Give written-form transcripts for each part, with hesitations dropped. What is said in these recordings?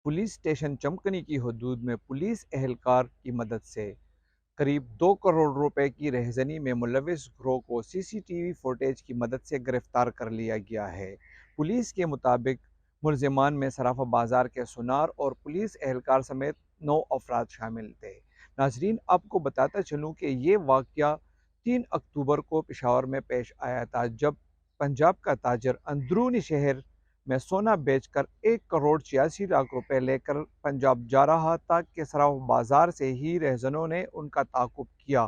Police station चमकनी की हदूद में पुलिस एहलकार की मदद से करीब 2 करोड़ रुपए की रहजनी में मुलविस गिरोह को सीसीटीवी फुटेज की मदद से गिरफ्तार कर लिया गया है। पुलिस के मुताबिक मुलजिमान में सराफा बाजार के सुनार और पुलिस एहलकार समेत 9 अफराद शामिल थे। नाजरीन, आपको बताता चलूँ कि ये वाक़या 3 अक्टूबर को पेशावर में पेश आया था, जब पंजाब का ताजर अंदरूनी शहर में सोना बेचकर 1 करोड़ 86 लाख रुपए लेकर पंजाब जा रहा था कि सराफ बाजार से ही रहजनों ने उनका ताकुब किया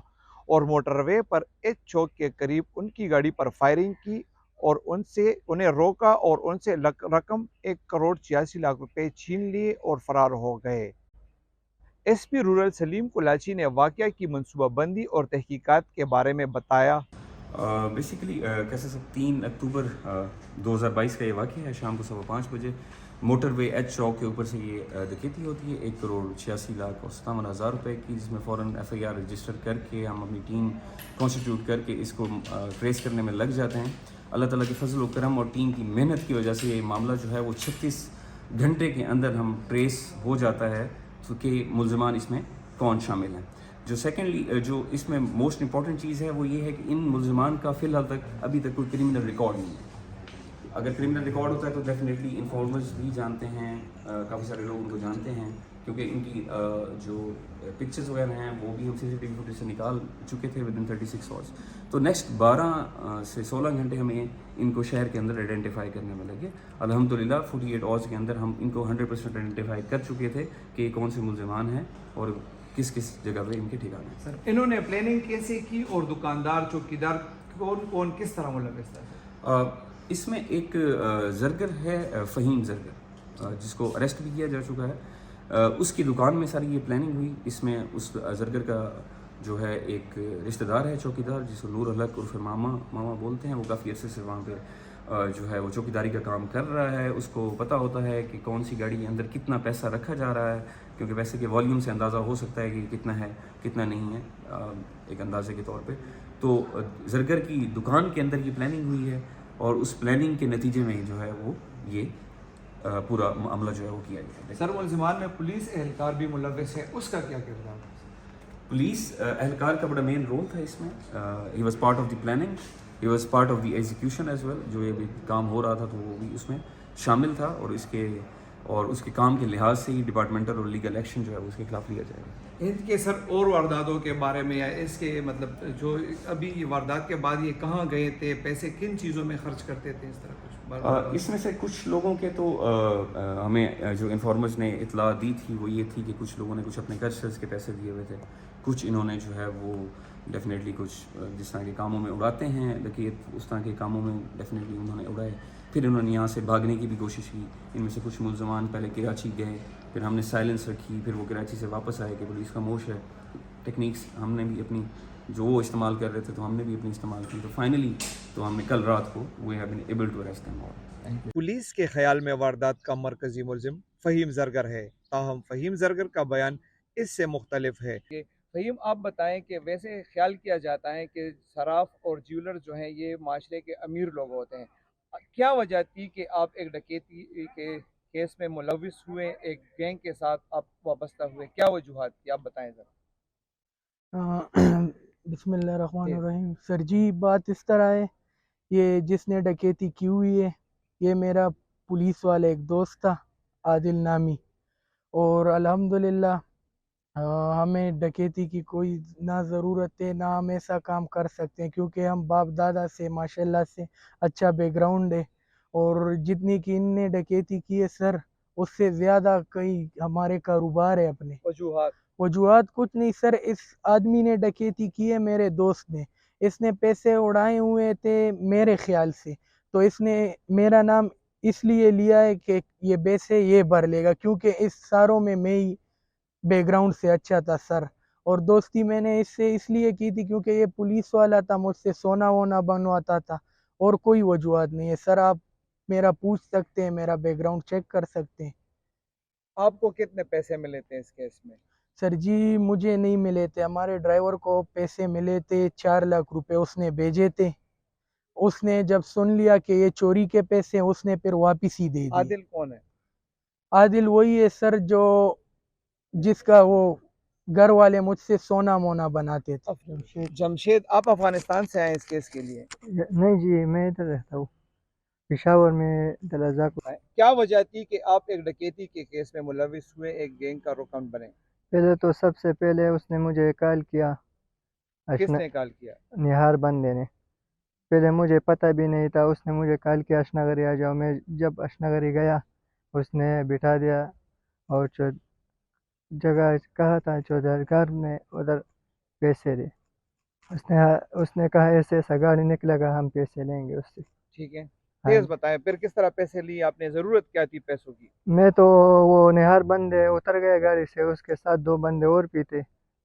और मोटरवे पर एच चौक के करीब उनकी गाड़ी पर फायरिंग की और उन्हें रोका और उनसे रकम 1 करोड़ 86 लाख रुपए छीन लिए और फरार हो गए। एसपी रूरल सलीम कुलाची ने वाक़या की मनसूबाबंदी और तहकीकात के बारे में बताया। बेसिकली कैसे सब 3 अक्टूबर 2022 का ये वाक़या है। शाम को 5:15 बजे मोटरवे एच चौक के ऊपर से ये डकैती होती है 1 करोड़ 86 लाख और 57 हज़ार रुपये की, जिसमें फ़ौरन एफआईआर रजिस्टर करके हम अपनी टीम कॉन्स्टिट्यूट करके इसको ट्रेस करने में लग जाते हैं। अल्लाह ताला की फजल व करम और टीम की मेहनत की वजह से ये मामला जो है वो 36 घंटे के अंदर हम ट्रेस हो जाता है कि मुलजमान इसमें कौन शामिल हैं। जो सेकेंडली जो इसमें मोस्ट इंपॉर्टेंट चीज़ है वो ये है कि इन मुलजमान का फ़िलहाल तक अभी तक कोई क्रिमिनल रिकॉर्ड नहीं है। अगर क्रिमिनल रिकॉर्ड होता है तो डेफिनेटली इन्फॉर्मर्स भी जानते हैं, काफ़ी सारे लोग उनको जानते हैं, क्योंकि इनकी जो पिक्चर्स वगैरह हैं वो भी हम सीसीटीवी फुटेज से निकाल चुके थे विद इन 36 आवर्स। तो नेक्स्ट 12 से 16 घंटे हमें इनको शहर के अंदर आइडेंटिफाई करने में लगे। अल्हम्दुलिल्लाह 48 आवर्स के अंदर हम इनको 100% आइडेंटिफाई कर चुके थे कि कौन से मुलजमान हैं और किस किस जगह पे इनके ठिकाने हैं। सर, इन्होंने प्लानिंग कैसे की और दुकानदार चौकीदार कौन कौन किस तरह मुलविस था? इसमें एक ज़रगर है, फ़हीम ज़रगर, जिसको अरेस्ट भी किया जा चुका है। उसकी दुकान में सारी ये प्लानिंग हुई। इसमें उस ज़रगर का जो है एक रिश्तेदार है चौकीदार, जिसको नूर अलक उर्फ़ मामा बोलते हैं। वो काफ़ी अरसे से वहाँ पे जो है वो चौकीदारी का काम कर रहा है। उसको पता होता है कि कौन सी गाड़ी के अंदर कितना पैसा रखा जा रहा है, क्योंकि पैसे के वॉल्यूम से अंदाज़ा हो सकता है कि कितना है कितना नहीं है, एक अंदाजे के तौर पे। तो ज़रगर की दुकान के अंदर ये प्लानिंग हुई है और उस प्लानिंग के नतीजे में जो है वो ये पूरा मामला जो है वो किया गया है। सर, मुलजिमान में पुलिस एहलकार भी मुलविस है, उसका क्या किरदार है? पुलिस एहलकार का बड़ा मेन रोल था इसमें। He was part of the planning, he was part of the execution as well. जो ये भी काम हो रहा था तो वो भी उसमें शामिल था और उसके काम के लिहाज से ही डिपार्टमेंटल और लीगल एक्शन जो है वो उसके खिलाफ लिया जाएगा। इनके सर और वारदातों के बारे में या इसके मतलब जो अभी ये वारदात के बाद ये कहाँ गए थे, पैसे किन चीज़ों में खर्च करते थे, इस तरह कुछ इसमें से कुछ लोगों के तो हमें जो इन्फॉर्मर्स ने इतला दी थी वो ये थी कि कुछ लोगों ने कुछ अपने कर्जर्स के पैसे दिए हुए थे। कुछ इन्होंने जो है वो डेफिनेटली कुछ जिस तरह के कामों में उड़ाते हैं डकैत, उस तरह के कामों में डेफिनेटली उन्होंने उड़ाए। फिर इन्होंने यहाँ से भागने की भी कोशिश की। इनमें से कुछ मुलजमान पहले कराची गए, फिर हमने साइलेंस रखी, फिर वो कराची से वापस आए कि पुलिस खामोश है। टेक्निक्स हमने भी अपनी जो वो इस्तेमाल कर रहे थे तो हमने भी अपनी इस्तेमाल की। तो फाइनली तो हमने कल रात को we have been able to arrest them all. Police के ख्याल में वारदात का मरकजी मुलजिम फ़हीम ज़रगर है, ताहम फ़हीम ज़रगर का बयान इससे मुख्तलिफ है। फ़हीम, आप बताएं कि वैसे ख्याल किया जाता है कि सराफ और ज्वेलर जो हैं ये माशरे के अमीर लोग होते हैं। क्या वजह थी कि आप एक डकैती के केस में मुलविस हुए, एक गैंग के साथ आप वाबस्ता हुए, क्या वजूहात थी, आप बताएं ज़रा। बिस्मिल्लाहिर्रहमानिर्रहीम। सर जी, बात इस तरह है, ये जिसने डकैती की हुई है ये मेरा पुलिस वाला एक दोस्त था, आदिल नामी। और अल्हम्दुलिल्लाह हमें डकैती की कोई ना ज़रूरत है ना हम ऐसा काम कर सकते हैं, क्योंकि हम बाप दादा से माशाल्लाह से अच्छा बैकग्राउंड है। और जितनी कि इनने डकैती की है सर, उससे ज़्यादा कई हमारे कारोबार है अपने। वजूहात? वजूहात कुछ नहीं सर, इस आदमी ने डकैती की है, मेरे दोस्त ने। इसने पैसे उड़ाए हुए थे मेरे ख्याल से, तो इसने मेरा नाम इसलिए लिया है कि ये पैसे ये भर लेगा, क्योंकि इस सारों में मैं ही बैकग्राउंड से अच्छा था सर। और दोस्ती मैंने इससे इसलिए की थी क्योंकि ये पुलिस वाला था, मुझसे सोना वोना बनवाता था। और कोई वजूहात नहीं है सर, आप मेरा पूछ सकते हैं, मेरा बैकग्राउंड चेक कर सकते हैं। आपको कितने पैसे मिले थे इस केस में? सर जी, मुझे नहीं मिले थे, हमारे ड्राइवर को पैसे मिले थे 4 लाख रुपए उसने भेजे थे। उसने जब सुन लिया कि ये चोरी के पैसे हैं, उसने फिर वापिस ही दे दिए। आदिल कौन है? عادل وہی ہے سر جو جس کا وہ گھر والے مجھ سے سونا مونا بناتے تھے. جمشید آپ افغانستان سے آئے ہیں اس کیس کے لیے؟ نہیں جی، میں ادھر رہتا ہوں پشاور میں دلازا کو. کیا وجہ تھی کہ آپ ایک ڈکیتی کے کیس میں ملوث ہوئے، ایک گینگ کا رکن بنے؟ پہلے تو سب سے پہلے اس نے مجھے کال کیا. کس نے کال کیا؟ نہار بندے نے. پہلے مجھے پتہ بھی نہیں تھا، اس نے مجھے کال کیا اشنگری آ جاؤ. میں جب اشنگری گیا اس نے بٹھا دیا اور جگہ کہا تھا چودھر گھر میں ادھر پیسے دے. اس نے کہا ایسے ایسا گاڑی نکلے گا ہم پیسے لیں گے اس سے. ٹھیک ہے، تیز بتائیں پھر کس طرح پیسے لیے آپ نے، ضرورت کیا تھی پیسوں کی؟ میں تو وہ نہار بندے اتر گئے گاڑی سے، اس کے ساتھ 2 بندے اور بھی تھے.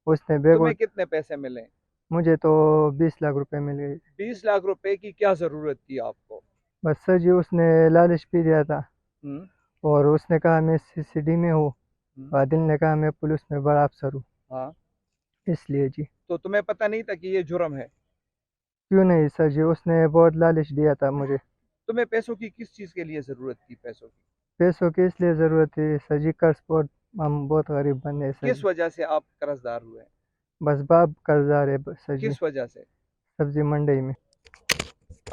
اس نے بیگ تمہیں کتنے پیسے ملے؟ مجھے تو 20 لاکھ روپے مل گئے. 20 لاکھ روپے کی کیا ضرورت تھی آپ کو؟ بس سر جی اس نے لالچ بھی دیا تھا ہوں، اور اس نے کہا میں CCD میں ہوں، عادل نے کہا میں پولیس میں بڑا افسر ہوں. ہاں، اس لیے جی. تو تمہیں پتہ نہیں تھا کہ یہ جرم ہے؟ کیوں نہیں سر جی، اس نے بہت لالچ دیا تھا مجھے. تمہیں پیسوں کی کس چیز کے لیے ضرورت تھی پیسوں کی؟ پیسوں کی اس لیے ضرورت تھی سر جی، قرض بہت، ہم بہت غریب بندے ہیں سر کس جی. وجہ سے آپ قرض دار ہوئے؟ بس باپ قرضدار ہے سر جی، کس وجہ سے؟ سبزی منڈی میں.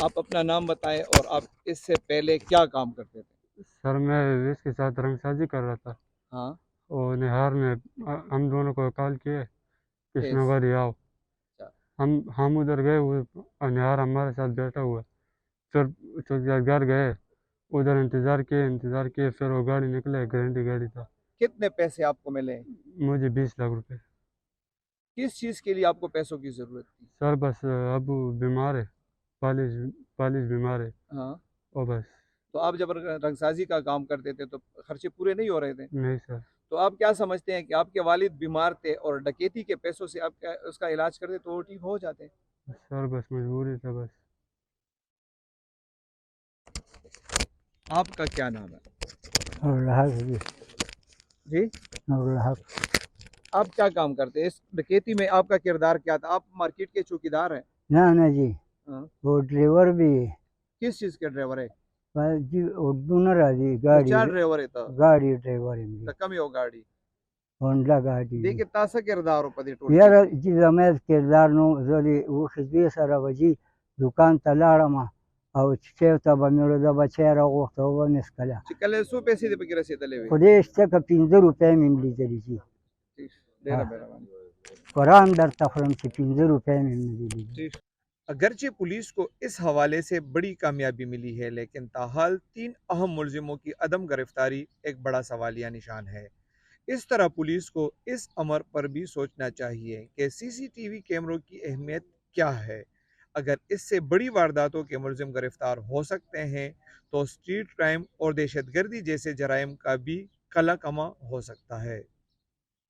آپ اپنا نام بتائیں اور آپ اس سے پہلے کیا کام کرتے تھے؟ سر میں اس کے ساتھ رنگ سازی کر رہا تھا ہاں، اور نہار نے ہم دونوں کو کال کیے کشن گری آؤ. ہم ادھر گئے، نہار ہمارے ساتھ بیٹھا ہوا. پھر گھر گئے، ادھر انتظار کیے پھر وہ گاڑی نکلے، گارنٹی گاڑی تھا. کتنے پیسے آپ کو ملے؟ مجھے 20 لاکھ روپے. کس چیز کے لیے آپ کو پیسوں کی ضرورت تھی؟ سر بس ابو بیمار ہے، پالش بیمار ہے ہاں، اور بس. تو آپ جب رنگ سازی کا کام کرتے تھے تو خرچے پورے نہیں ہو رہے تھے؟ نہیں سر. تو آپ کیا سمجھتے ہیں کہ آپ کے والد بیمار تھے اور ڈکیتی کے پیسوں سے آپ اس کا علاج کرتے تو وہ ٹھیک ہو جاتے؟ سر بس مجبوری تھا بس. آپ کا کیا نام ہے؟ نور جی، الحق. آپ کیا کام کرتے ہیں؟ اس ڈکیتی میں آپ کا کردار کیا تھا؟ آپ مارکیٹ کے چوکیدار ہیں؟ نہ جی، ہاں، وہ ڈرائیور بھی ہے کس چیز کے ڈرائیور ہے؟ جی. اردو نہ راضی تو گاڑی چار ڈرائیور ہے تو گاڑی ڈرائیور ہے جی. کمی ہو گاڑی ہونڈا گاڑی دیکھے تاسا کردار ہو پدی ټول یار جی زمید کردار نو زلی و خزبی سره وجی دکان ته لاړم او چې ته به مې د بچی راغوښته و به مې څکله چې کله څو پیسې دې پکې رسېدلې وې؟ خدای شته که 15 روپۍ مې لیدلي دي. ډېره مهرباني. قرآن درته خورم چې 15 روپۍ مې لیدلي دي. اگرچہ پولیس کو اس حوالے سے بڑی کامیابی ملی ہے، لیکن تاحال 3 اہم ملزموں کی عدم گرفتاری ایک بڑا سوالیہ نشان ہے. اس طرح پولیس کو اس امر پر بھی سوچنا چاہیے کہ CCTV کیمروں کی اہمیت کیا ہے. اگر اس سے بڑی وارداتوں کے ملزم گرفتار ہو سکتے ہیں تو اسٹریٹ کرائم اور دہشت گردی جیسے جرائم کا بھی کلا کما ہو سکتا ہے.